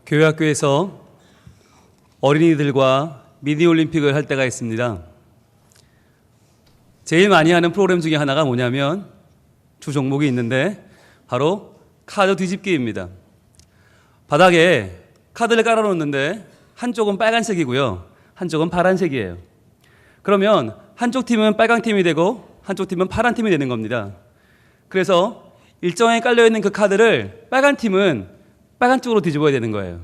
교회 학교에서 어린이들과 미니올림픽을 할 때가 있습니다. 제일 많이 하는 프로그램 중에 하나가 뭐냐면 주 종목이 있는데 바로 카드 뒤집기입니다. 바닥에 카드를 깔아놓는데 한쪽은 빨간색이고요, 한쪽은 파란색이에요. 그러면 한쪽 팀은 빨간 팀이 되고 한쪽 팀은 파란 팀이 되는 겁니다. 그래서 일정하게 깔려있는 그 카드를 빨간 팀은 빨간 쪽으로 뒤집어야 되는 거예요.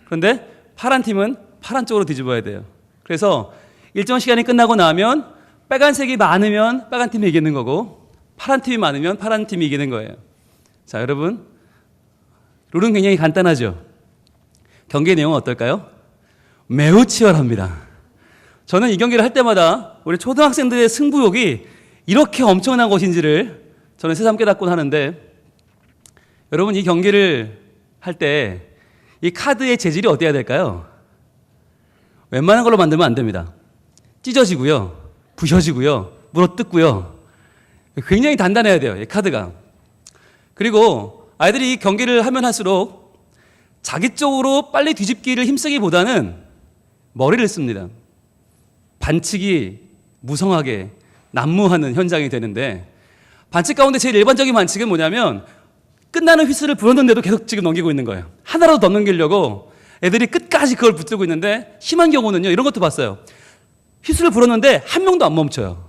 그런데 파란 팀은 파란 쪽으로 뒤집어야 돼요. 그래서 일정 시간이 끝나고 나면 빨간색이 많으면 빨간 팀이 이기는 거고 파란 팀이 많으면 파란 팀이 이기는 거예요. 자, 여러분, 룰은 굉장히 간단하죠. 경기 내용은 어떨까요? 매우 치열합니다. 저는 이 경기를 할 때마다 우리 초등학생들의 승부욕이 이렇게 엄청난 것인지를 저는 새삼 깨닫곤 하는데, 여러분, 이 경기를 할 때 이 카드의 재질이 어때야 될까요? 웬만한 걸로 만들면 안 됩니다. 찢어지고요, 부셔지고요, 물어뜯고요. 굉장히 단단해야 돼요, 이 카드가. 그리고 아이들이 이 경기를 하면 할수록 자기 쪽으로 빨리 뒤집기를 힘쓰기보다는 머리를 씁니다. 반칙이 무성하게 난무하는 현장이 되는데, 반칙 가운데 제일 일반적인 반칙은 뭐냐면 끝나는 휘슬을 불었는데도 계속 지금 넘기고 있는 거예요. 하나라도 더 넘기려고 애들이 끝까지 그걸 붙들고 있는데, 심한 경우는요, 이런 것도 봤어요. 휘슬을 불었는데 한 명도 안 멈춰요.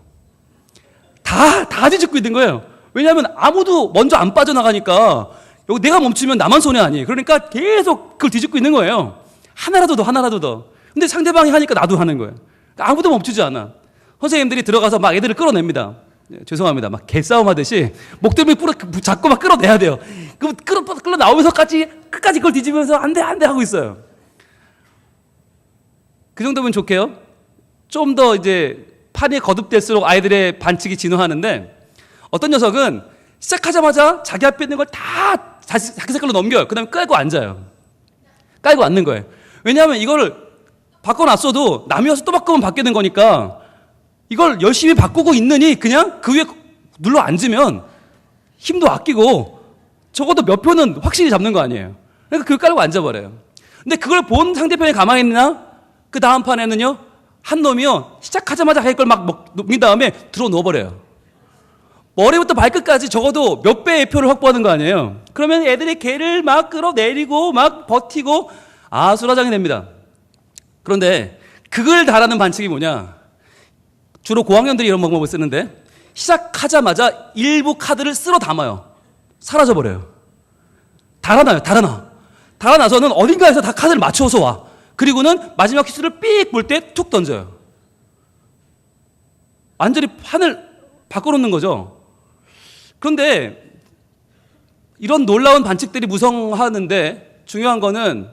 다 뒤집고 있는 거예요. 왜냐하면 아무도 먼저 안 빠져나가니까 여기 내가 멈추면 나만 손해 아니에요. 그러니까 계속 그걸 뒤집고 있는 거예요. 하나라도 더. 근데 상대방이 하니까 나도 하는 거예요. 아무도 멈추지 않아. 선생님들이 들어가서 막 애들을 끌어냅니다. 죄송합니다. 막 개싸움 하듯이 목덜미 잡고 막 끌어내야 돼요. 그럼 끌어 나오면서까지 끝까지 그걸 뒤집으면서 안 돼 하고 있어요. 그 정도면 좋게요. 좀 더 이제 판이 거듭될수록 아이들의 반칙이 진화하는데, 어떤 녀석은 시작하자마자 자기 앞에 있는 걸 다 자기 색깔로 넘겨요. 그 다음에 깔고 앉아요. 깔고 앉는 거예요. 왜냐하면 이걸 바꿔놨어도 남이 와서 또 바꾸면 바뀌는 거니까 이걸 열심히 바꾸고 있느니 그냥 그 위에 눌러 앉으면 힘도 아끼고 적어도 몇 표는 확실히 잡는 거 아니에요. 그러니까 그걸 깔고 앉아버려요. 근데 그걸 본 상대편이 가만히 있나? 그 다음 판에는요, 한 놈이요, 시작하자마자 자기 걸 막 넘긴 다음에 들어 넣어버려요. 머리부터 발끝까지 적어도 몇 배의 표를 확보하는 거 아니에요. 그러면 애들이 걔를 막 끌어내리고 막 버티고 아수라장이 됩니다. 그런데 그걸 달하는 반칙이 뭐냐? 주로 고학년들이 이런 방법을 쓰는데, 시작하자마자 일부 카드를 쓸어 담아요. 사라져버려요. 달아나서는 어딘가에서 다 카드를 맞춰서 와. 그리고는 마지막 휘슬을 삑 볼 때 툭 던져요. 완전히 판을 바꿔놓는 거죠. 그런데 이런 놀라운 반칙들이 무성하는데, 중요한 거는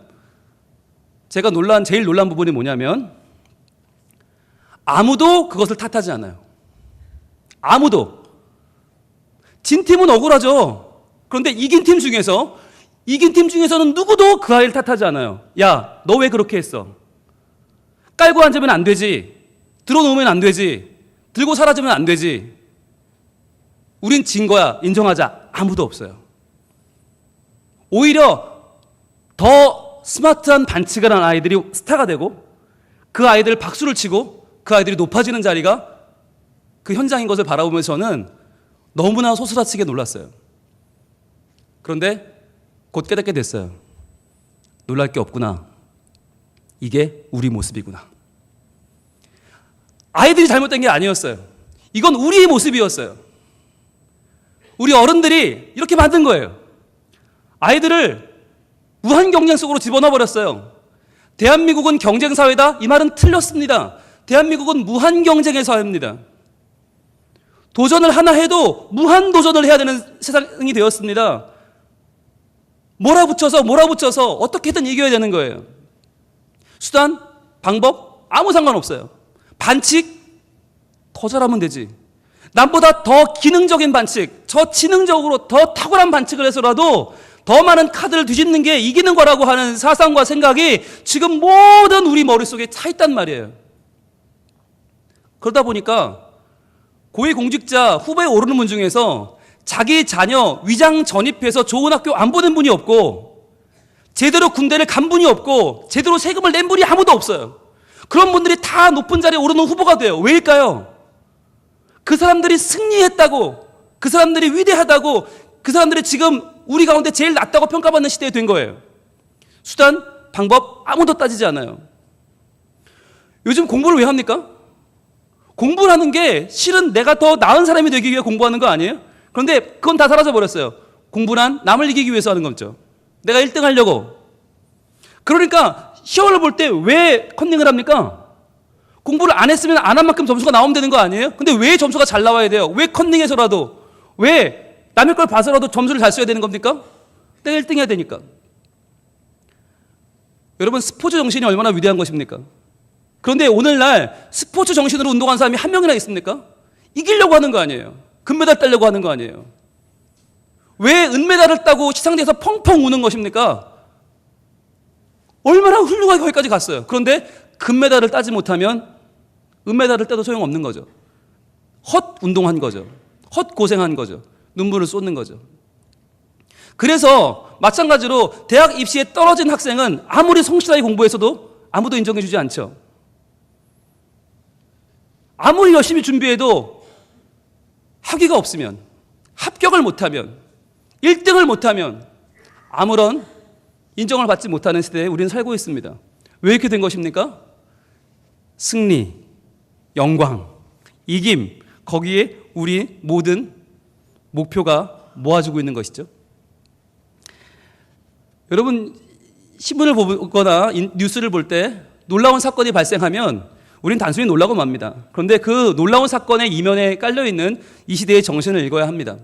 제가 제일 놀란 부분이 뭐냐면, 아무도 그것을 탓하지 않아요. 아무도. 진 팀은 억울하죠. 그런데 이긴 팀 중에서는 누구도 그 아이를 탓하지 않아요. 야, 너 왜 그렇게 했어? 깔고 앉으면 안 되지. 들어놓으면 안 되지. 들고 사라지면 안 되지. 우린 진 거야, 인정하자. 아무도 없어요. 오히려 더 스마트한 반칙을 한 아이들이 스타가 되고, 그 아이들 박수를 치고 그 아이들이 높아지는 자리가 그 현장인 것을 바라보면서 저는 너무나 소스라치게 놀랐어요. 그런데 곧 깨닫게 됐어요. 놀랄 게 없구나. 이게 우리 모습이구나. 아이들이 잘못된 게 아니었어요. 이건 우리의 모습이었어요. 우리 어른들이 이렇게 만든 거예요. 아이들을 무한 경쟁 속으로 집어넣어 버렸어요. 대한민국은 경쟁사회다? 이 말은 틀렸습니다. 대한민국은 무한 경쟁의 사회입니다. 도전을 하나 해도 무한 도전을 해야 되는 세상이 되었습니다. 몰아붙여서 어떻게든 이겨야 되는 거예요. 수단, 방법, 아무 상관없어요. 반칙, 더 잘하면 되지. 남보다 더 기능적인 반칙, 저 지능적으로 더 탁월한 반칙을 해서라도 더 많은 카드를 뒤집는 게 이기는 거라고 하는 사상과 생각이 지금 모든 우리 머릿속에 차 있단 말이에요. 그러다 보니까 고위공직자 후보에 오르는 분 중에서 자기 자녀 위장 전입해서 좋은 학교 안 보낸 분이 없고, 제대로 군대를 간 분이 없고 제대로 세금을 낸 분이 아무도 없어요. 그런 분들이 다 높은 자리에 오르는 후보가 돼요. 왜일까요? 그 사람들이 승리했다고, 그 사람들이 위대하다고, 그 사람들이 지금 우리 가운데 제일 낫다고 평가받는 시대에 된 거예요. 수단, 방법 아무도 따지지 않아요. 요즘 공부를 왜 합니까? 공부를 하는 게 실은 내가 더 나은 사람이 되기 위해 공부하는 거 아니에요? 그런데 그건 다 사라져버렸어요. 공부란 남을 이기기 위해서 하는 거죠. 내가 1등 하려고. 그러니까 시험을 볼 때 왜 컨닝을 합니까? 공부를 안 했으면 안 한 만큼 점수가 나오면 되는 거 아니에요? 근데 왜 점수가 잘 나와야 돼요? 왜 컨닝해서라도, 왜 남의 걸 봐서라도 점수를 잘 써야 되는 겁니까? 내가 1등 해야 되니까. 여러분, 스포츠 정신이 얼마나 위대한 것입니까? 그런데 오늘날 스포츠 정신으로 운동하는 사람이 한 명이나 있습니까? 이기려고 하는 거 아니에요. 금메달 따려고 하는 거 아니에요. 왜 은메달을 따고 시상대에서 펑펑 우는 것입니까? 얼마나 훌륭하게 거기까지 갔어요. 그런데 금메달을 따지 못하면 은메달을 따도 소용없는 거죠. 헛 운동한 거죠. 헛 고생한 거죠. 눈물을 쏟는 거죠. 그래서 마찬가지로 대학 입시에 떨어진 학생은 아무리 성실하게 공부해서도 아무도 인정해 주지 않죠. 아무리 열심히 준비해도 학위가 없으면, 합격을 못하면, 1등을 못하면 아무런 인정을 받지 못하는 시대에 우리는 살고 있습니다. 왜 이렇게 된 것입니까? 승리, 영광, 이김, 거기에 우리 모든 목표가 모아지고 있는 것이죠. 여러분, 신문을 보거나 뉴스를 볼 때 놀라운 사건이 발생하면 우리는 단순히 놀라고 맙니다. 그런데 그 놀라운 사건의 이면에 깔려있는 이 시대의 정신을 읽어야 합니다.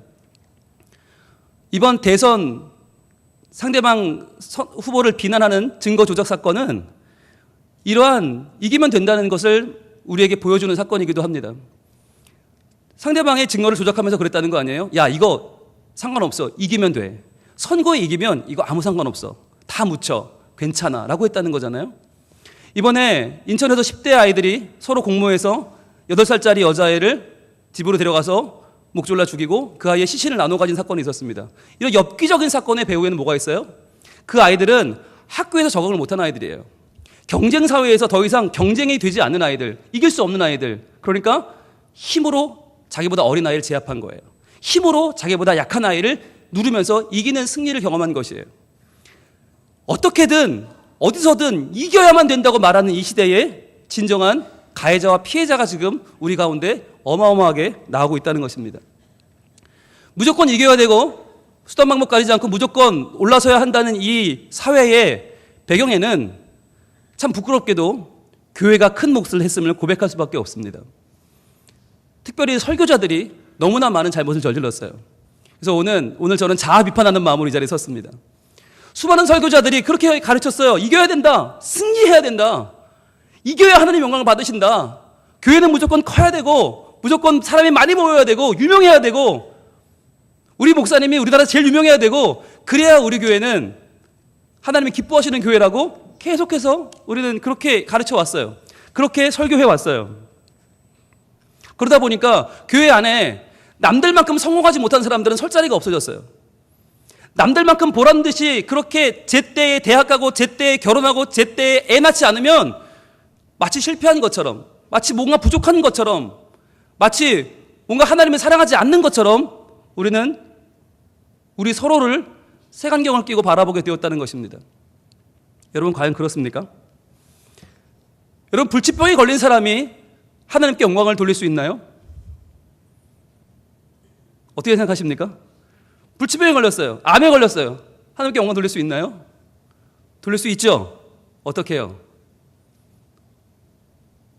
이번 대선 상대방 후보를 비난하는 증거 조작 사건은 이러한 이기면 된다는 것을 우리에게 보여주는 사건이기도 합니다. 상대방의 증거를 조작하면서 그랬다는 거 아니에요? 야, 이거 상관없어. 이기면 돼. 선거에 이기면 이거 아무 상관없어. 다 묻혀. 괜찮아. 라고 했다는 거잖아요. 이번에 인천에서 10대 아이들이 서로 공모해서 8살짜리 여자애를 집으로 데려가서 목 졸라 죽이고 그 아이의 시신을 나눠 가진 사건이 있었습니다. 이런 엽기적인 사건의 배후에는 뭐가 있어요? 그 아이들은 학교에서 적응을 못한 아이들이에요. 경쟁 사회에서 더 이상 경쟁이 되지 않는 아이들, 이길 수 없는 아이들. 그러니까 힘으로 자기보다 어린 아이를 제압한 거예요. 힘으로 자기보다 약한 아이를 누르면서 이기는 승리를 경험한 것이에요. 어떻게든 어디서든 이겨야만 된다고 말하는 이 시대에 진정한 가해자와 피해자가 지금 우리 가운데 어마어마하게 나오고 있다는 것입니다. 무조건 이겨야 되고 수단 방법 가리지 않고 무조건 올라서야 한다는 이 사회의 배경에는 참 부끄럽게도 교회가 큰 몫을 했음을 고백할 수밖에 없습니다. 특별히 설교자들이 너무나 많은 잘못을 저질렀어요. 그래서 오늘 저는 자아 비판하는 마음으로 이 자리에 섰습니다. 수많은 설교자들이 그렇게 가르쳤어요. 이겨야 된다. 승리해야 된다. 이겨야 하나님 영광을 받으신다. 교회는 무조건 커야 되고 무조건 사람이 많이 모여야 되고 유명해야 되고 우리 목사님이 우리나라에서 제일 유명해야 되고 그래야 우리 교회는 하나님이 기뻐하시는 교회라고 계속해서 우리는 그렇게 가르쳐 왔어요. 그렇게 설교해 왔어요. 그러다 보니까 교회 안에 남들만큼 성공하지 못한 사람들은 설 자리가 없어졌어요. 남들만큼 보란 듯이 그렇게 제때에 대학 가고 제때에 결혼하고 제때에 애 낳지 않으면 마치 실패한 것처럼, 마치 뭔가 부족한 것처럼, 마치 뭔가 하나님을 사랑하지 않는 것처럼 우리는 우리 서로를 색안경을 끼고 바라보게 되었다는 것입니다. 여러분, 과연 그렇습니까? 여러분, 불치병에 걸린 사람이 하나님께 영광을 돌릴 수 있나요? 어떻게 생각하십니까? 불치병에 걸렸어요. 암에 걸렸어요. 하나님께 영광 돌릴 수 있나요? 돌릴 수 있죠? 어떻게 해요?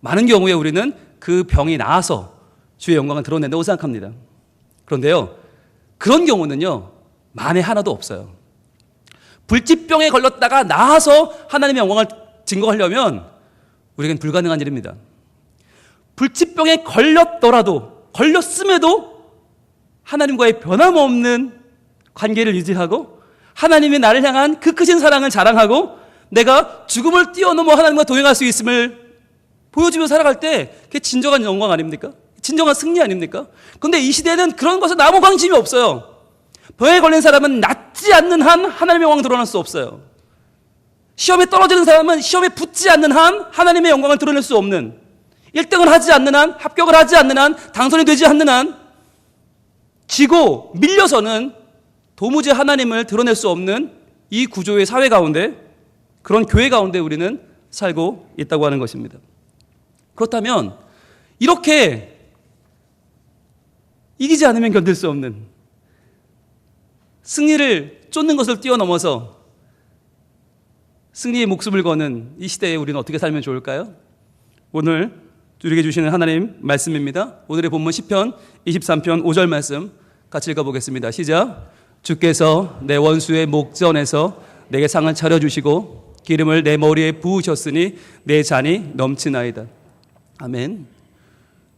많은 경우에 우리는 그 병이 나아서 주의 영광을 드러낸다고 생각합니다. 그런데요, 그런 경우는요, 만에 하나도 없어요. 불치병에 걸렸다가 나아서 하나님의 영광을 증거하려면 우리에겐 불가능한 일입니다. 불치병에 걸렸음에도 하나님과의 변함없는 관계를 유지하고 하나님이 나를 향한 그 크신 사랑을 자랑하고 내가 죽음을 뛰어넘어 하나님과 동행할 수 있음을 보여주며 살아갈 때 그게 진정한 영광 아닙니까? 진정한 승리 아닙니까? 그런데 이 시대에는 그런 것에 아무 관심이 없어요. 병에 걸린 사람은 낫지 않는 한 하나님의 영광 드러날 수 없어요. 시험에 떨어지는 사람은 시험에 붙지 않는 한 하나님의 영광을 드러낼 수 없는, 1등을 하지 않는 한, 합격을 하지 않는 한, 당선이 되지 않는 한, 지고 밀려서는 도무지 하나님을 드러낼 수 없는 이 구조의 사회 가운데, 그런 교회 가운데 우리는 살고 있다고 하는 것입니다. 그렇다면 이렇게 이기지 않으면 견딜 수 없는, 승리를 쫓는 것을 뛰어넘어서 승리의 목숨을 거는 이 시대에 우리는 어떻게 살면 좋을까요? 오늘 우리에게 주시는 하나님 말씀입니다. 오늘의 본문 시편 23편 5절 말씀 같이 읽어보겠습니다. 시작. 주께서 내 원수의 목전에서 내게 상을 차려주시고 기름을 내 머리에 부으셨으니 내 잔이 넘치나이다. 아멘.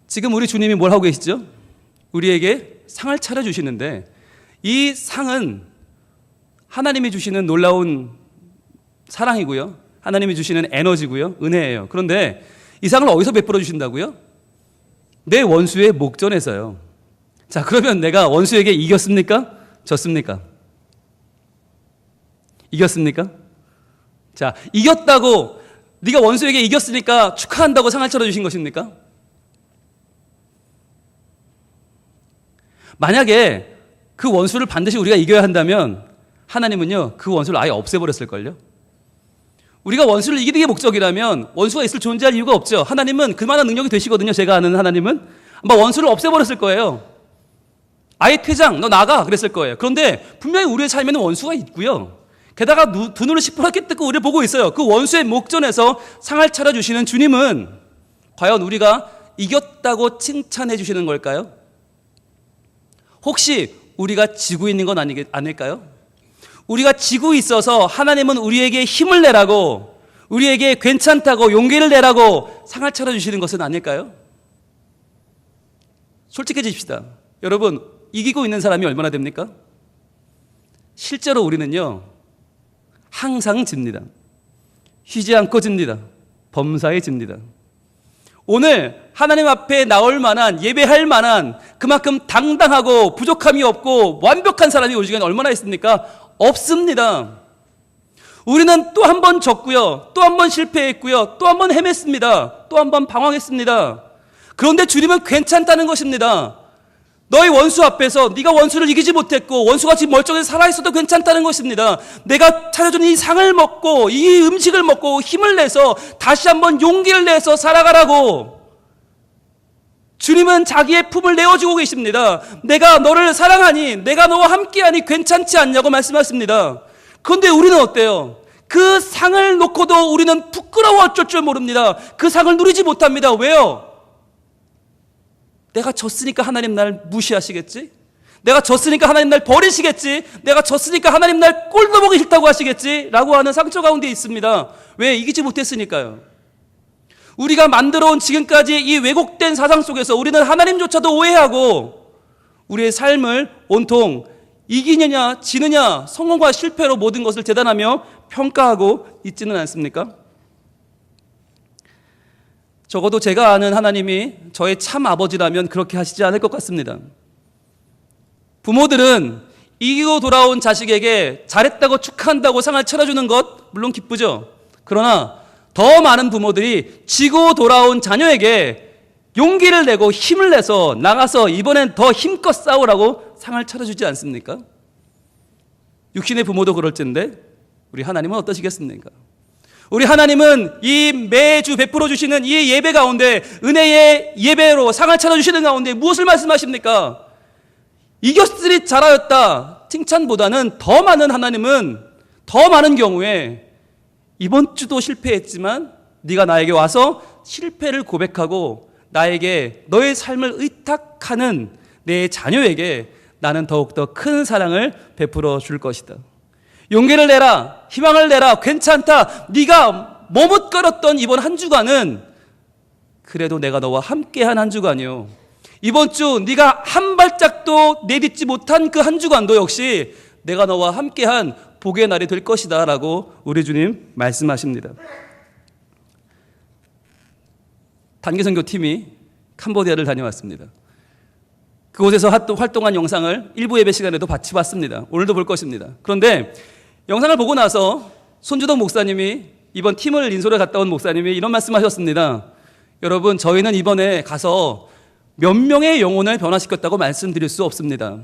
지금 우리 주님이 뭘 하고 계시죠? 우리에게 상을 차려주시는데, 이 상은 하나님이 주시는 놀라운 사랑이고요, 하나님이 주시는 에너지고요, 은혜예요. 그런데 이 상을 어디서 베풀어 주신다고요? 내 원수의 목전에서요. 자, 그러면 내가 원수에게 이겼습니까? 졌습니까? 이겼습니까? 자, 이겼다고, 네가 원수에게 이겼으니까 축하한다고 상을 차려주신 것입니까? 만약에 그 원수를 반드시 우리가 이겨야 한다면 하나님은요, 그 원수를 아예 없애버렸을걸요. 우리가 원수를 이기는 게 목적이라면 원수가 있을 존재할 이유가 없죠. 하나님은 그만한 능력이 되시거든요. 제가 아는 하나님은 아마 원수를 없애버렸을 거예요. 아예 퇴장, 너 나가 그랬을 거예요. 그런데 분명히 우리의 삶에는 원수가 있고요, 게다가 두 눈을 시퍼렇게 뜨고 우리를 보고 있어요. 그 원수의 목전에서 상을 차려주시는 주님은 과연 우리가 이겼다고 칭찬해 주시는 걸까요? 혹시 우리가 지고 있는 건 아닐까요? 우리가 지고 있어서 하나님은 우리에게 힘을 내라고, 우리에게 괜찮다고 용기를 내라고 상을 차려주시는 것은 아닐까요? 솔직해집시다. 여러분, 이기고 있는 사람이 얼마나 됩니까? 실제로 우리는요, 항상 집니다. 쉬지 않고 집니다. 범사에 집니다. 오늘 하나님 앞에 나올 만한, 예배할 만한 그만큼 당당하고 부족함이 없고 완벽한 사람이 우리 중에 얼마나 있습니까? 없습니다. 우리는 또 한 번 졌고요, 또 한 번 실패했고요, 또 한 번 헤맸습니다, 또 한 번 방황했습니다. 그런데 주님은 괜찮다는 것입니다. 너희 원수 앞에서 네가 원수를 이기지 못했고 원수가 지금 멀쩡히 살아있어도 괜찮다는 것입니다. 내가 차려준 이 상을 먹고 이 음식을 먹고 힘을 내서 다시 한번 용기를 내서 살아가라고 주님은 자기의 품을 내어주고 계십니다. 내가 너를 사랑하니, 내가 너와 함께하니 괜찮지 않냐고 말씀하십니다. 그런데 우리는 어때요? 그 상을 놓고도 우리는 부끄러워 어쩔 줄 모릅니다. 그 상을 누리지 못합니다. 왜요? 내가 졌으니까 하나님 날 무시하시겠지? 내가 졌으니까 하나님 날 버리시겠지? 내가 졌으니까 하나님 날 꼴도 보기 싫다고 하시겠지? 라고 하는 상처 가운데 있습니다. 왜? 이기지 못했으니까요. 우리가 만들어온 지금까지 이 왜곡된 사상 속에서 우리는 하나님조차도 오해하고 우리의 삶을 온통 이기느냐 지느냐, 성공과 실패로 모든 것을 재단하며 평가하고 있지는 않습니까? 적어도 제가 아는 하나님이 저의 참 아버지라면 그렇게 하시지 않을 것 같습니다. 부모들은 이기고 돌아온 자식에게 잘했다고 축하한다고 상을 차려주는 것 물론 기쁘죠. 그러나 더 많은 부모들이 지고 돌아온 자녀에게 용기를 내고 힘을 내서 나가서 이번엔 더 힘껏 싸우라고 상을 차려주지 않습니까? 육신의 부모도 그럴 텐데 우리 하나님은 어떠시겠습니까? 우리 하나님은 이 매주 베풀어 주시는 이 예배 가운데, 은혜의 예배로 상을 차려주시는 가운데 무엇을 말씀하십니까? 이겼으리 잘하였다 칭찬보다는 더 많은 하나님은 더 많은 경우에 이번 주도 실패했지만 네가 나에게 와서 실패를 고백하고 나에게 너의 삶을 의탁하는 내 자녀에게 나는 더욱더 큰 사랑을 베풀어 줄 것이다. 용기를 내라, 희망을 내라, 괜찮다. 네가 머뭇거렸던 이번 한 주간은 그래도 내가 너와 함께한 한 주간이요, 이번 주 네가 한 발짝도 내딛지 못한 그 한 주간도 역시 내가 너와 함께한 복의 날이 될 것이다 라고 우리 주님 말씀하십니다. 단기선교팀이 캄보디아를 다녀왔습니다. 그곳에서 활동한 영상을 일부 예배 시간에도 같이 봤습니다. 오늘도 볼 것입니다. 그런데 영상을 보고 나서 손주덕 목사님이 이번 팀을 인솔에 갔다 온 목사님이 이런 말씀하셨습니다. 여러분, 저희는 이번에 가서 몇 명의 영혼을 변화시켰다고 말씀드릴 수 없습니다.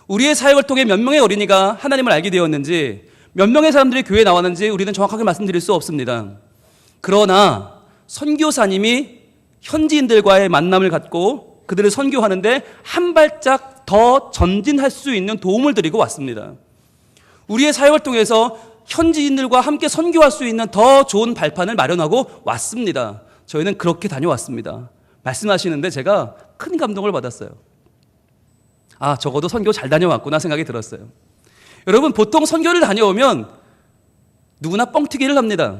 우리의 사역을 통해 몇 명의 어린이가 하나님을 알게 되었는지, 몇 명의 사람들이 교회에 나왔는지 우리는 정확하게 말씀드릴 수 없습니다. 그러나 선교사님이 현지인들과의 만남을 갖고 그들을 선교하는데 한 발짝 더 전진할 수 있는 도움을 드리고 왔습니다. 우리의 사역을 통해서 현지인들과 함께 선교할 수 있는 더 좋은 발판을 마련하고 왔습니다. 저희는 그렇게 다녀왔습니다. 말씀하시는데 제가 큰 감동을 받았어요. 아, 적어도 선교 잘 다녀왔구나 생각이 들었어요. 여러분, 보통 선교를 다녀오면 누구나 뻥튀기를 합니다.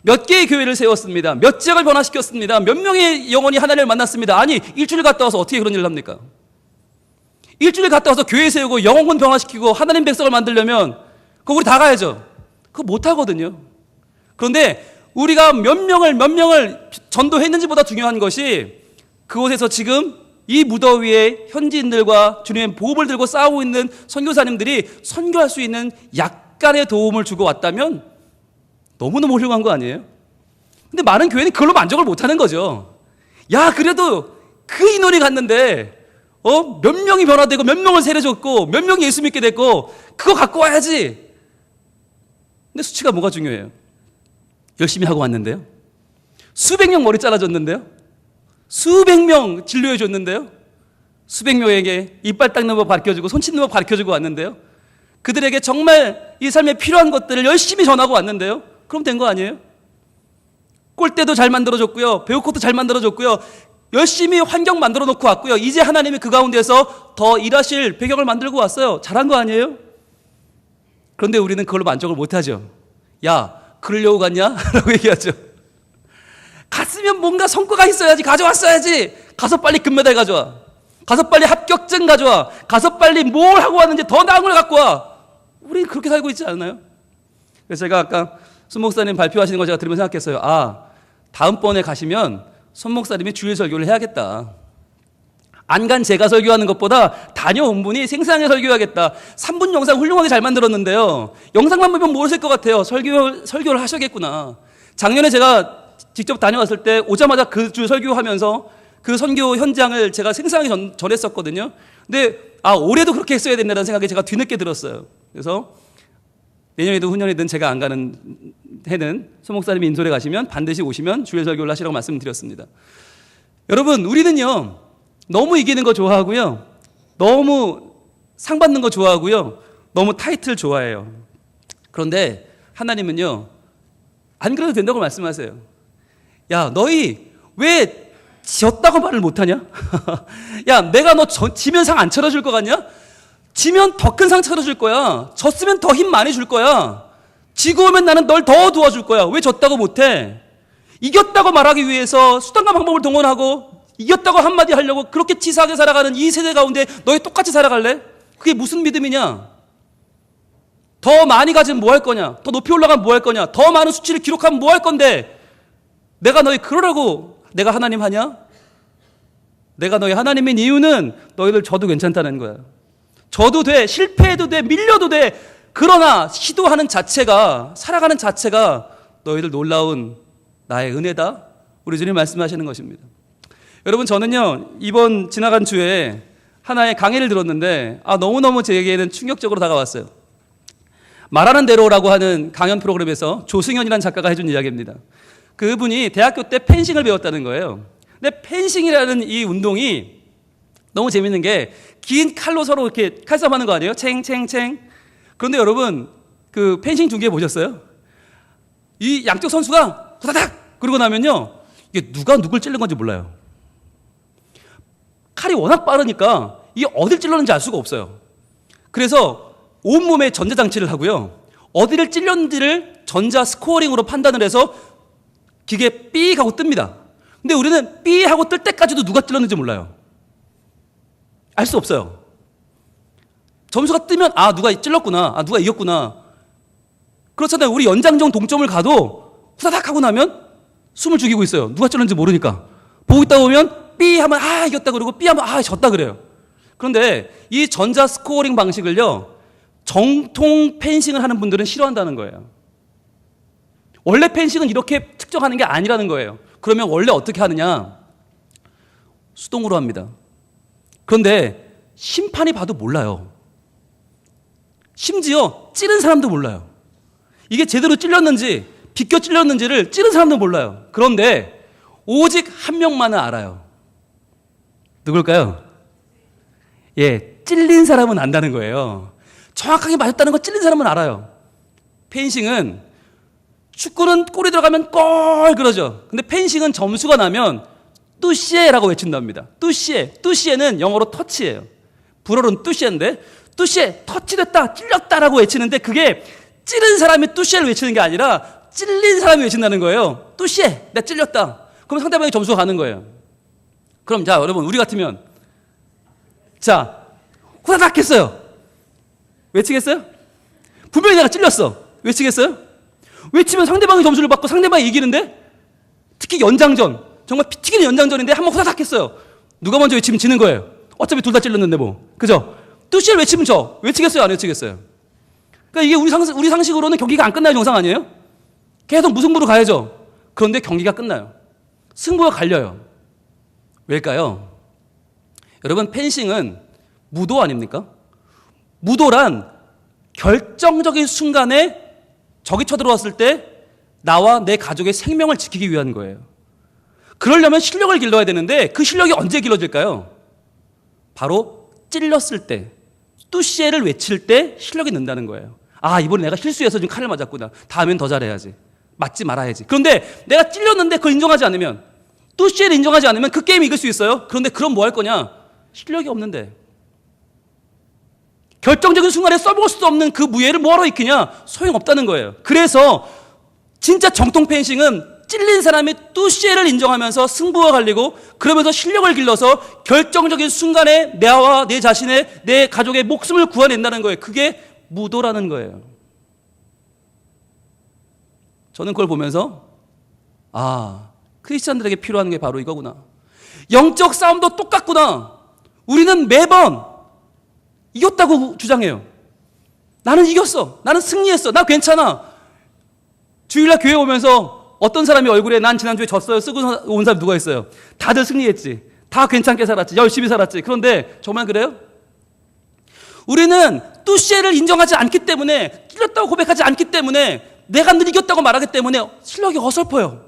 몇 개의 교회를 세웠습니다. 몇 지역을 변화시켰습니다. 몇 명의 영혼이 하나님을 만났습니다. 아니, 일주일 갔다 와서 어떻게 그런 일을 합니까? 일주일 갔다 와서 교회 세우고 영혼 변화시키고 하나님 백성을 만들려면 그거 우리 다 가야죠. 그거 못하거든요. 그런데 우리가 몇 명을 전도했는지보다 중요한 것이 그곳에서 지금 이 무더위에 현지인들과 주님의 보급을 들고 싸우고 있는 선교사님들이 선교할 수 있는 약간의 도움을 주고 왔다면 너무너무 훌륭한 거 아니에요? 근데 많은 교회는 그걸로 만족을 못하는 거죠. 야, 그래도 그 인원이 갔는데 몇 명이 변화되고 몇 명을 세례줬고 몇 명이 예수 믿게 됐고 그거 갖고 와야지. 근데 수치가 뭐가 중요해요? 열심히 하고 왔는데요. 수백 명 머리 잘라줬는데요. 수백 명 진료해 줬는데요. 수백 명에게 이빨 닦는 법 가르쳐주고 손 씻는 법 가르쳐주고 왔는데요. 그들에게 정말 이 삶에 필요한 것들을 열심히 전하고 왔는데요. 그럼 된 거 아니에요? 꼴대도 잘 만들어줬고요. 배우코도 잘 만들어줬고요. 열심히 환경 만들어 놓고 왔고요. 이제 하나님이 그 가운데서 더 일하실 배경을 만들고 왔어요. 잘한 거 아니에요? 그런데 우리는 그걸로 만족을 못하죠. 야, 그러려고 갔냐? 라고 얘기하죠. 갔으면 뭔가 성과가 있어야지. 가져왔어야지. 가서 빨리 금메달 가져와. 가서 빨리 합격증 가져와. 가서 빨리 뭘 하고 왔는지 더 나은 걸 갖고 와. 우리 그렇게 살고 있지 않나요? 그래서 제가 아까 손 목사님 발표하시는 거 제가 들으면서 생각했어요. 아, 다음번에 가시면 손 목사님이 주일 설교를 해야겠다. 안 간 제가 설교하는 것보다 다녀온 분이 생생하게 설교해야겠다. 3분 영상 훌륭하게 잘 만들었는데요. 영상만 보면 모르실 것 같아요. 설교를 하셔야겠구나. 작년에 제가 직접 다녀왔을 때 오자마자 그 주 설교하면서 그 선교 현장을 제가 생생하게 전했었거든요. 근데 올해도 그렇게 했어야 된다는 생각이 제가 뒤늦게 들었어요. 그래서 내년에도 후년이든 제가 안 가는 해는 손 목사님이 인솔에 가시면 반드시 오시면 주일 설교를 하시라고 말씀드렸습니다. 여러분, 우리는요, 너무 이기는 거 좋아하고요, 너무 상 받는 거 좋아하고요, 너무 타이틀 좋아해요. 그런데 하나님은요, 안 그래도 된다고 말씀하세요. 야, 너희 왜 지었다고 말을 못하냐? 야, 내가 너 지면 상 안 차려줄 것 같냐? 지면 더 큰 상 차려줄 거야. 졌으면 더 힘 많이 줄 거야. 지고 오면 나는 널 더 도와줄 거야. 왜 졌다고 못해? 이겼다고 말하기 위해서 수단과 방법을 동원하고 이겼다고 한마디 하려고 그렇게 치사하게 살아가는 이 세대 가운데 너희 똑같이 살아갈래? 그게 무슨 믿음이냐? 더 많이 가지면 뭐 할 거냐? 더 높이 올라가면 뭐 할 거냐? 더 많은 수치를 기록하면 뭐 할 건데? 내가 너희 그러라고 내가 하나님 하냐? 내가 너희 하나님인 이유는 너희들 져도 괜찮다는 거야. 져도 돼, 실패해도 돼, 밀려도 돼. 그러나 시도하는 자체가, 살아가는 자체가 너희들 놀라운 나의 은혜다. 우리 주님 말씀하시는 것입니다. 여러분, 저는요, 이번 지나간 주에 하나의 강의를 들었는데 너무너무 제게는 충격적으로 다가왔어요. 말하는 대로라고 하는 강연 프로그램에서 조승현이라는 작가가 해준 이야기입니다. 그분이 대학교 때 펜싱을 배웠다는 거예요. 근데 펜싱이라는 이 운동이 너무 재밌는 게 긴 칼로 서로 이렇게 칼싸움하는 거 아니에요? 챙챙챙. 그런데 여러분, 그 펜싱 중계 보셨어요? 이 양쪽 선수가 후다닥 그러고 나면요, 이게 누가 누굴 찔른 건지 몰라요. 칼이 워낙 빠르니까 이게 어딜 찔렀는지 알 수가 없어요. 그래서 온몸에 전자장치를 하고요, 어디를 찔렸는지를 전자 스코어링으로 판단을 해서 기계 삐 하고 뜹니다. 근데 우리는 삐 하고 뜰 때까지도 누가 찔렀는지 몰라요. 알 수 없어요. 점수가 뜨면 누가 찔렀구나, 누가 이겼구나. 그렇잖아요. 우리 연장전 동점을 가도 후다닥 하고 나면 숨을 죽이고 있어요. 누가 찔렀는지 모르니까. 보고 있다 보면 삐 하면 이겼다 그러고 삐 하면 졌다 그래요. 그런데 이 전자 스코어링 방식을요, 정통 펜싱을 하는 분들은 싫어한다는 거예요. 원래 펜싱은 이렇게 측정하는 게 아니라는 거예요. 그러면 원래 어떻게 하느냐? 수동으로 합니다. 그런데 심판이 봐도 몰라요. 심지어 찌른 사람도 몰라요. 이게 제대로 찔렸는지 비껴 찔렸는지를 찌른 사람도 몰라요. 그런데 오직 한 명만은 알아요. 누굴까요? 예, 찔린 사람은 안다는 거예요. 정확하게 맞았다는 거 찔린 사람은 알아요. 펜싱은 축구는 골이 들어가면 골 그러죠. 근데 펜싱은 점수가 나면 뚜시에라고 외친답니다. 뚜시에는 영어로 터치예요. 불어로는 뚜시에인데 뚜시에 터치됐다, 찔렸다라고 외치는데 그게 찌른 사람이 뚜시에를 외치는 게 아니라 찔린 사람이 외친다는 거예요. 뚜시에, 내가 찔렸다. 그럼 상대방이 점수가 가는 거예요. 그럼 자, 여러분 우리 같으면 자, 후다닥 했어요. 외치겠어요? 분명히 내가 찔렸어. 외치겠어요? 외치면 상대방이 점수를 받고 상대방이 이기는데 특히 연장전, 정말 피 튀기는 연장전인데 한번 후다닥 했어요. 누가 먼저 외치면 지는 거예요. 어차피 둘 다 찔렀는데 뭐. 그죠? 뚜시를 외치면 저. 외치겠어요? 안 외치겠어요? 그러니까 이게 우리 상식으로는 경기가 안 끝나야 정상 아니에요? 계속 무승부로 가야죠. 그런데 경기가 끝나요. 승부가 갈려요. 왜일까요? 여러분, 펜싱은 무도 아닙니까? 무도란 결정적인 순간에 적이 쳐들어왔을 때 나와 내 가족의 생명을 지키기 위한 거예요. 그러려면 실력을 길러야 되는데 그 실력이 언제 길러질까요? 바로 찔렸을 때, 뚜시에를 외칠 때 실력이 는다는 거예요. 아, 이번에 내가 실수해서 좀 칼을 맞았구나. 다음엔 더 잘해야지. 맞지 말아야지. 그런데 내가 찔렸는데 그걸 인정하지 않으면, 뚜시에를 인정하지 않으면 그 게임 이길 수 있어요? 그런데 그럼 뭐 할 거냐? 실력이 없는데. 결정적인 순간에 써볼 수 없는 그 무예를 뭐하러 익히냐? 소용없다는 거예요. 그래서 진짜 정통 펜싱은 찔린 사람이 뚜시에를 인정하면서 승부가 갈리고 그러면서 실력을 길러서 결정적인 순간에 나와 내 자신의, 내 가족의 목숨을 구해낸다는 거예요. 그게 무도라는 거예요. 저는 그걸 보면서 아, 크리스찬들에게 필요한 게 바로 이거구나. 영적 싸움도 똑같구나. 우리는 매번 이겼다고 주장해요. 나는 이겼어. 나는 승리했어. 나 괜찮아. 주일날 교회 오면서 어떤 사람이 얼굴에 난 지난주에 졌어요 쓰고 온 사람 누가 있어요? 다들 승리했지. 다 괜찮게 살았지. 열심히 살았지. 그런데 정말 그래요? 우리는 뚜시에를 인정하지 않기 때문에, 찔렸다고 고백하지 않기 때문에, 내가 늘 이겼다고 말하기 때문에 실력이 어설퍼요.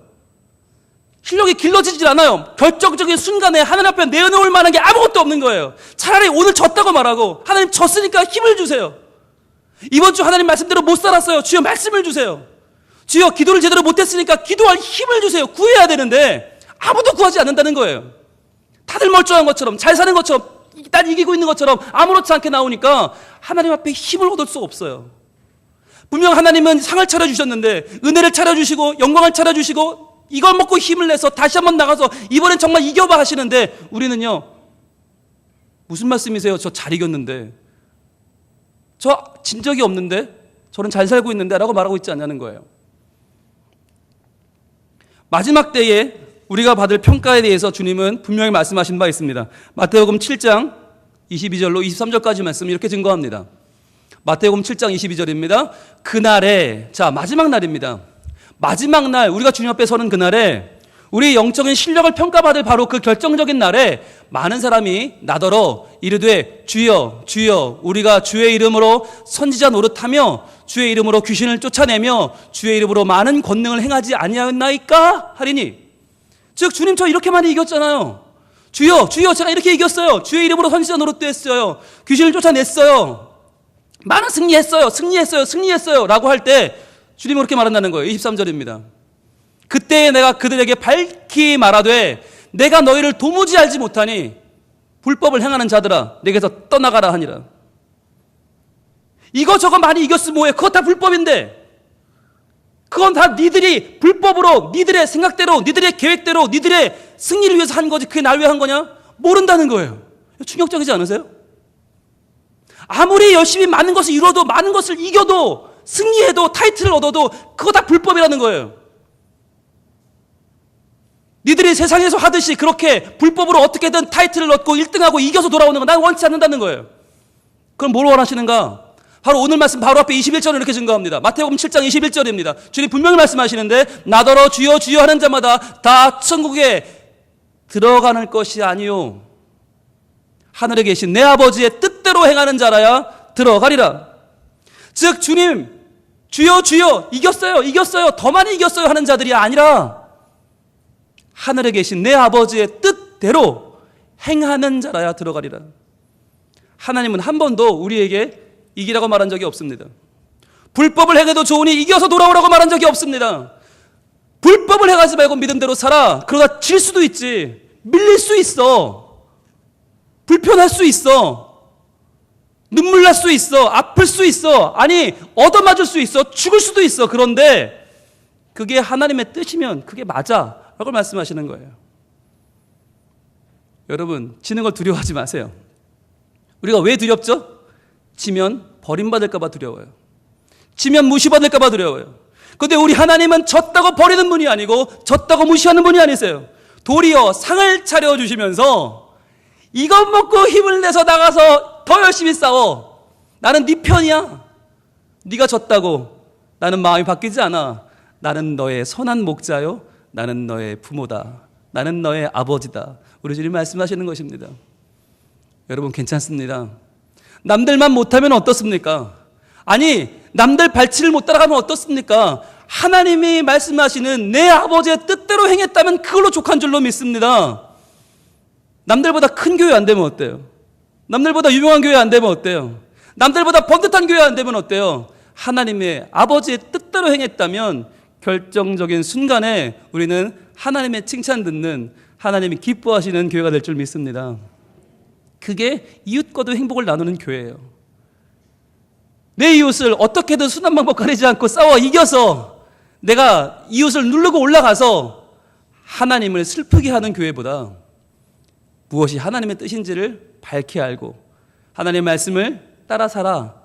실력이 길러지질 않아요. 결정적인 순간에 하나님 앞에 내어놓을 만한 게 아무것도 없는 거예요. 차라리 오늘 졌다고 말하고, 하나님 졌으니까 힘을 주세요. 이번 주 하나님 말씀대로 못 살았어요. 주여 말씀을 주세요. 주여 기도를 제대로 못했으니까 기도할 힘을 주세요. 구해야 되는데 아무도 구하지 않는다는 거예요. 다들 멀쩡한 것처럼, 잘 사는 것처럼, 난 이기고 있는 것처럼 아무렇지 않게 나오니까 하나님 앞에 힘을 얻을 수 없어요. 분명 하나님은 상을 차려주셨는데, 은혜를 차려주시고 영광을 차려주시고 이걸 먹고 힘을 내서 다시 한번 나가서 이번엔 정말 이겨봐 하시는데, 우리는요, 무슨 말씀이세요? 저 잘 이겼는데, 저 진 적이 없는데, 저는 잘 살고 있는데 라고 말하고 있지 않냐는 거예요. 마지막 때에 우리가 받을 평가에 대해서 주님은 분명히 말씀하신 바 있습니다. 마태복음 7장 22절로 23절까지 말씀 이렇게 증거합니다. 마태복음 7장 22절입니다. 그날에, 자, 마지막 날입니다. 마지막 날, 우리가 주님 앞에 서는 그날에, 우리의 영적인 실력을 평가받을 바로 그 결정적인 날에 많은 사람이 나더러 이르되 주여 주여 우리가 주의 이름으로 선지자 노릇하며 주의 이름으로 귀신을 쫓아내며 주의 이름으로 많은 권능을 행하지 아니하였나이까 하리니. 즉 주님 저 이렇게 많이 이겼잖아요. 주여 주여 제가 이렇게 이겼어요. 주의 이름으로 선지자 노릇도 했어요. 귀신을 쫓아냈어요. 많은 승리했어요 라고 할 때 주님은 그렇게 말한다는 거예요. 23절입니다. 그때 내가 그들에게 밝히 말하되 내가 너희를 도무지 알지 못하니 불법을 행하는 자들아 내게서 떠나가라 하니라. 이거저거 많이 이겼으면 뭐해? 그거 다 불법인데, 그건 다 니들이 불법으로, 니들의 생각대로, 니들의 계획대로, 니들의 승리를 위해서 한 거지. 그게 날 위해 한 거냐? 모른다는 거예요. 충격적이지 않으세요? 아무리 열심히 많은 것을 이뤄도, 많은 것을 이겨도, 승리해도, 타이틀을 얻어도 그거 다 불법이라는 거예요. 니들이 세상에서 하듯이 그렇게 불법으로 어떻게든 타이틀을 얻고 1등하고 이겨서 돌아오는 거 난 원치 않는다는 거예요. 그럼 뭘 원하시는가? 바로 오늘 말씀 바로 앞에 21절을 이렇게 증거합니다. 마태복음 7장 21절입니다. 주님 분명히 말씀하시는데 나더러 주여 주여 하는 자마다 다 천국에 들어가는 것이 아니요 하늘에 계신 내 아버지의 뜻대로 행하는 자라야 들어가리라. 즉 주님 주여 주여 이겼어요 더 많이 이겼어요 하는 자들이 아니라 하늘에 계신 내 아버지의 뜻대로 행하는 자라야 들어가리라. 하나님은 한 번도 우리에게 이기라고 말한 적이 없습니다. 불법을 행해도 좋으니 이겨서 돌아오라고 말한 적이 없습니다. 불법을 행하지 말고 믿음대로 살아. 그러다 질 수도 있지. 밀릴 수 있어. 불편할 수 있어. 눈물 날 수 있어. 아플 수 있어. 아니 얻어맞을 수 있어. 죽을 수도 있어. 그런데 그게 하나님의 뜻이면 그게 맞아 라고 말씀하시는 거예요. 여러분 지는 걸 두려워하지 마세요. 우리가 왜 두렵죠? 지면 버림받을까 봐 두려워요. 지면 무시받을까 봐 두려워요. 그런데 우리 하나님은 졌다고 버리는 분이 아니고 졌다고 무시하는 분이 아니세요. 도리어 상을 차려주시면서 이것 먹고 힘을 내서 나가서 더 열심히 싸워. 나는 네 편이야. 네가 졌다고 나는 마음이 바뀌지 않아. 나는 너의 선한 목자요. 나는 너의 부모다. 나는 너의 아버지다. 우리 주님 말씀하시는 것입니다. 여러분 괜찮습니다. 남들만 못하면 어떻습니까? 아니 남들 발치를 못 따라가면 어떻습니까? 하나님이 말씀하시는 내 아버지의 뜻대로 행했다면 그걸로 족한 줄로 믿습니다. 남들보다 큰 교회 안 되면 어때요? 남들보다 유명한 교회 안 되면 어때요? 남들보다 번듯한 교회 안 되면 어때요? 하나님의 아버지의 뜻대로 행했다면 결정적인 순간에 우리는 하나님의 칭찬 듣는 하나님이 기뻐하시는 교회가 될 줄 믿습니다. 그게 이웃과도 행복을 나누는 교회예요. 내 이웃을 어떻게든 순한 방법 가리지 않고 싸워 이겨서 내가 이웃을 누르고 올라가서 하나님을 슬프게 하는 교회보다 무엇이 하나님의 뜻인지를 밝히 알고 하나님의 말씀을 따라 살아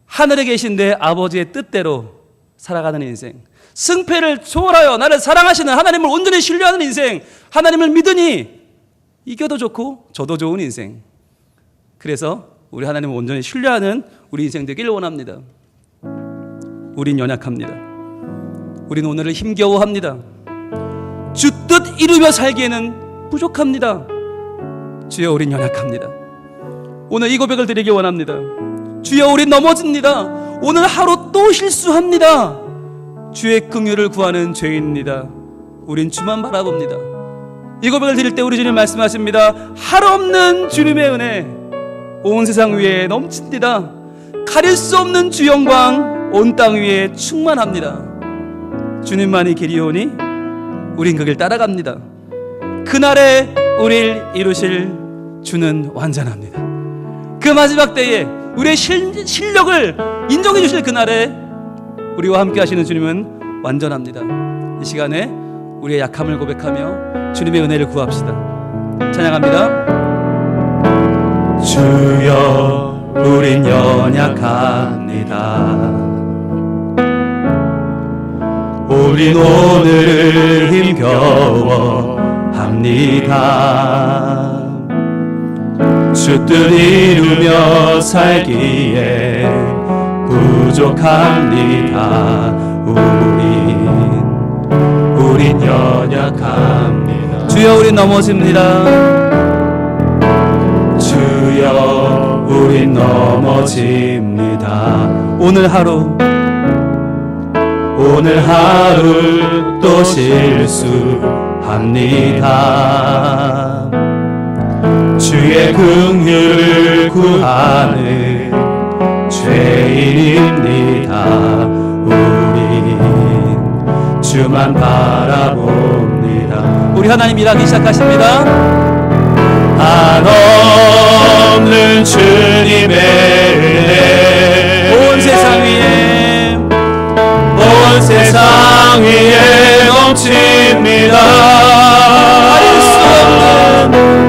하늘에 계신 내 아버지의 뜻대로 살아가는 인생, 승패를 초월하여 나를 사랑하시는 하나님을 온전히 신뢰하는 인생, 하나님을 믿으니 이겨도 좋고 져도 좋은 인생. 그래서 우리 하나님을 온전히 신뢰하는 우리 인생 되기를 원합니다. 우린 연약합니다. 우린 오늘을 힘겨워합니다. 주 뜻 이루며 살기에는 부족합니다. 주여 우린 연약합니다. 오늘 이 고백을 드리기 원합니다. 주여 우린 넘어집니다. 오늘 하루 또 실수합니다. 주의 긍휼을 구하는 죄인입니다. 우린 주만 바라봅니다. 이 고백을 드릴 때 우리 주님 말씀하십니다. 한없는 주님의 은혜 온 세상 위에 넘칩니다. 가릴 수 없는 주 영광 온 땅 위에 충만합니다. 주님만이 길이오니 우린 그 길 따라갑니다. 그날에 우릴 이루실 주는 완전합니다. 그 마지막 때에 우리의 실력을 인정해 주실 그날에 우리와 함께 하시는 주님은 완전합니다. 이 시간에 우리의 약함을 고백하며 주님의 은혜를 구합시다. 찬양합니다. 주여 우린 연약합니다. 우린 오늘을 힘겨워합니다. 주 뜻 이루며 살기에 부족합니다. 우린 연약합니다. 주여 우린 넘어집니다. 주여 우린 넘어집니다. 오늘 하루 또 실수합니다. 주의 긍휼을 구하는 죄인입니다. 우린 주만 바라봅니다. 우리 하나님 일하기 시작하십니다. 한없는 주님의 은혜 온 세상 위에 넘칩니다.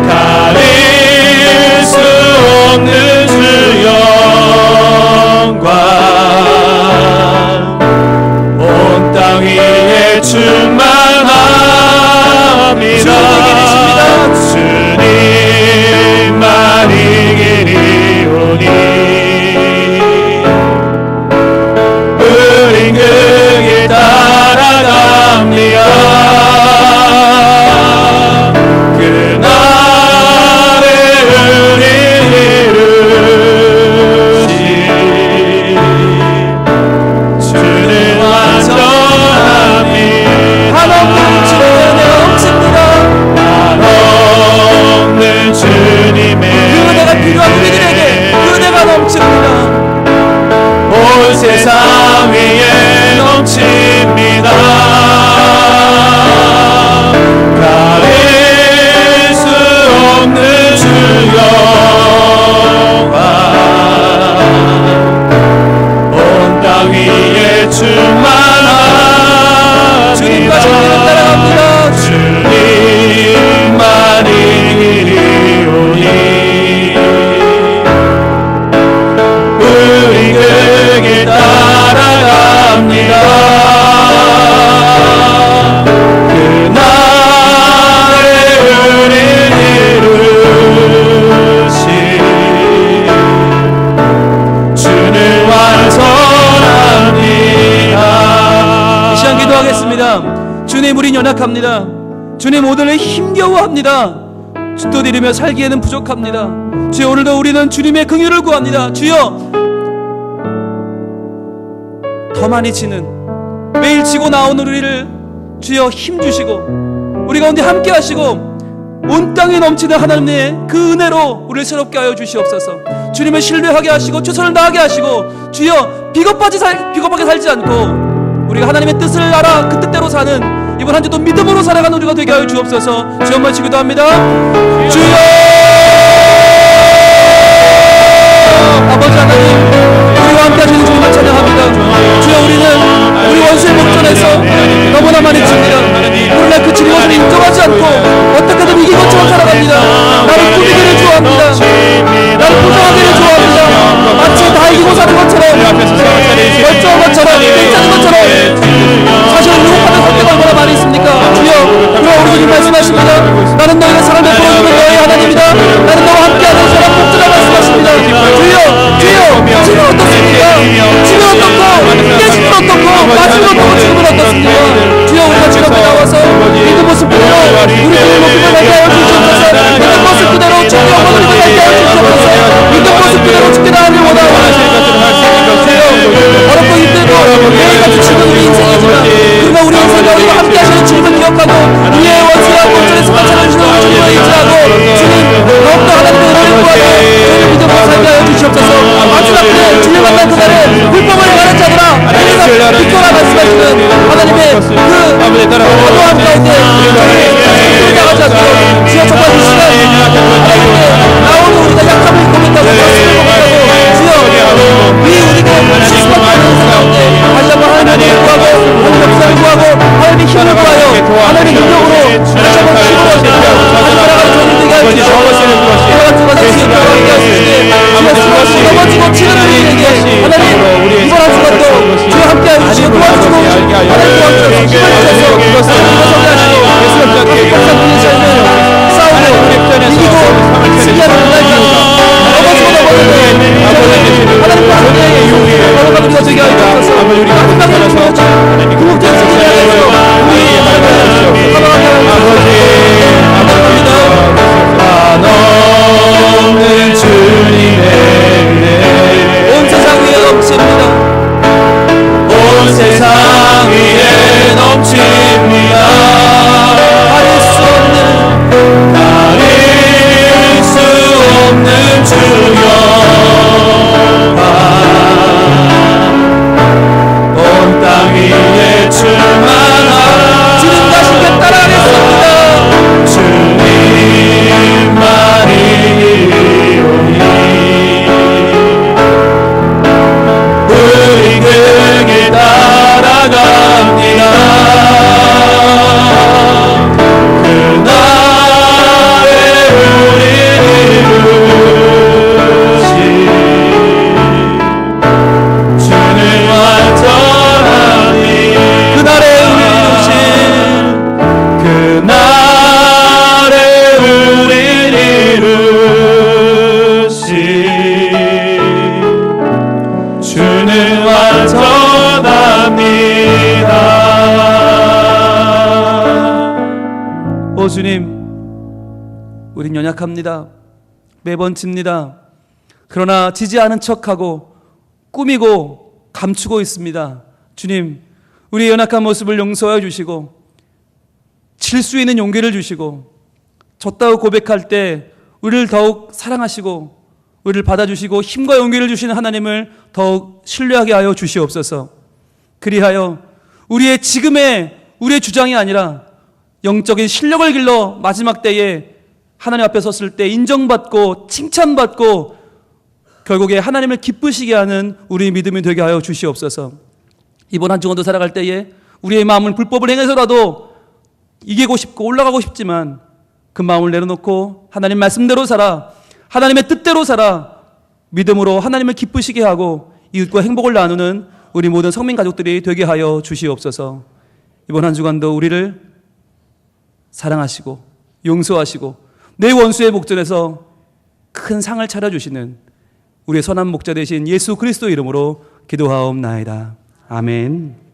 가릴 수 없는 주 영광 온 땅 위에 충만합니다. 주님만이 길이오니 기도하겠습니다. 주님, 우린 연약합니다. 주님, 오늘은 힘겨워합니다. 또 이르며 살기에는 부족합니다. 주여, 오늘도 우리는 주님의 긍휼을 구합니다. 주여, 더 많이 지는 매일 지고 나오는 우리를 주여 힘주시고 우리 가운데 함께 하시고 온 땅에 넘치는 하나님의 그 은혜로 우리를 새롭게 하여 주시옵소서. 주님을 신뢰하게 하시고 최선을 다하게 하시고 주여, 비겁하게 살지 않고 우리가 하나님의 뜻을 알아 그 뜻대로 사는 이번 한 주도 믿음으로 살아가는 우리가 되게 하여 주옵소서. 주여, 한번 기도합니다. 주여, 아버지 하나님, 우리와 함께 하시는 주님을 찬양합니다. 주여, 우리는 우리 원수의 목전에서 너무나 많이 칩니다. 그러나 그 치는 것을 인정하지 않고 어떻게든 이긴 것처럼 살아갑니다. 나를 꾸미기를 좋아합니다. 나를 포장하기를 좋아합니다. 마치 다 이기고 사는 것처럼, 멀쩡한 것처럼, 괜찮은 것처럼. 사실은 유혹하는 성격이 얼마나 많이 있습니까? 주여, 그럼 우리 주님 말씀하십니다. 나는 너희가 사랑을 보여주는 너희 하나님이다. 나는 너와 함께하는 사람 복주라 말씀하십니다. 주여, 주여, 지금 어떻습니까? 지금 어떻고, 깨지면 어떻고, 맞으면 어떻고, 지금은 어떻습니까? 주여, 우리가 주 앞에 나와서 믿는 모습 그대로 우리 주님 목숨을 달게 하여 주시옵소서. 믿는 모습 그대로 주님 영광을 달게 하여 주시옵소서. 믿는 모습 그대로 주께 나아가길 원하옵나이다. 어렵고 힘들고 매일같이 지는 우리 인생이지만 그러나 우리 인생과 우리가 함께 하시는 주님을 기억하고 우리의 원수와 목전에서 마찬가지로 주님을 의지하고 주님 더욱더 하나님의 은혜를 구하고 주님을 믿음으로 살게 하여 주시옵소서. 마지막 때 주님 만난 그날에 불법을 행하는 자들아 내가 비켜라 말씀하시는 하나님의 그 어떠한 가운데 저희를 나가지 않도록 주여, 정말 이 시간 하나님께 나오는 우리가 약함을 고백하고 말씀을 고백하고 주여, 우리가 실수밖에 없는 가운데 다시 한번 하나님을 구하고 하나님의 역사를 구하고 하나님의 힘을 구하여 하나님의 능력으로 다시 한번 힘을 다시 살아가는 저희를 되게 하여 주시옵소서. 그와 같은 것을 지금 함께 하시기에 주여, 넘어지고 치는 우리에게 하나님 이번 한 주간도 주여 함께 하여 주시고 도와주시고 하나님 도와주셔서 힘을 주셔서 일어서게 하시고 항상 우리의 삶을 싸우고 이기고 승리하는 날까지 넘어지고 하나님과 함께 걸어가는 우리가 되게 하여 주셔서 마지막에 궁극적인 승리를 위해서 우리 하나님을 한없는 주님의 은혜 온 세상 위에 넘칩니다. 온 세상 위에 넘칩니다. 가릴 수 없는 주여 온 땅 위에 충만한 주님 다시게 따라하겠습니다. 주님만이 우리 그 길 따라갑니다. 그날에 우리를 부르신 주는 완전하니 그날에 우리를 이루신 주는 완전합니다. 오 주님, 우린 연약합니다. 매번 집니다. 그러나 지지 않은 척하고 꾸미고 감추고 있습니다. 주님, 우리의 연약한 모습을 용서해 주시고 질 수 있는 용기를 주시고 졌다고 고백할 때 우리를 더욱 사랑하시고 우리를 받아주시고 힘과 용기를 주시는 하나님을 더욱 신뢰하게 하여 주시옵소서. 그리하여 우리의 지금의 우리의 주장이 아니라 영적인 실력을 길러 마지막 때에 하나님 앞에 섰을 때 인정받고 칭찬받고 결국에 하나님을 기쁘시게 하는 우리의 믿음이 되게 하여 주시옵소서. 이번 한 주간도 살아갈 때에 우리의 마음은 불법을 행해서라도 이기고 싶고 올라가고 싶지만 그 마음을 내려놓고 하나님 말씀대로 살아, 하나님의 뜻대로 살아 믿음으로 하나님을 기쁘시게 하고 이웃과 행복을 나누는 우리 모든 성민 가족들이 되게 하여 주시옵소서. 이번 한 주간도 우리를 사랑하시고 용서하시고 내 원수의 목전에서 큰 상을 차려주시는 우리의 선한 목자 되신 예수 그리스도 이름으로 기도하옵나이다. 아멘.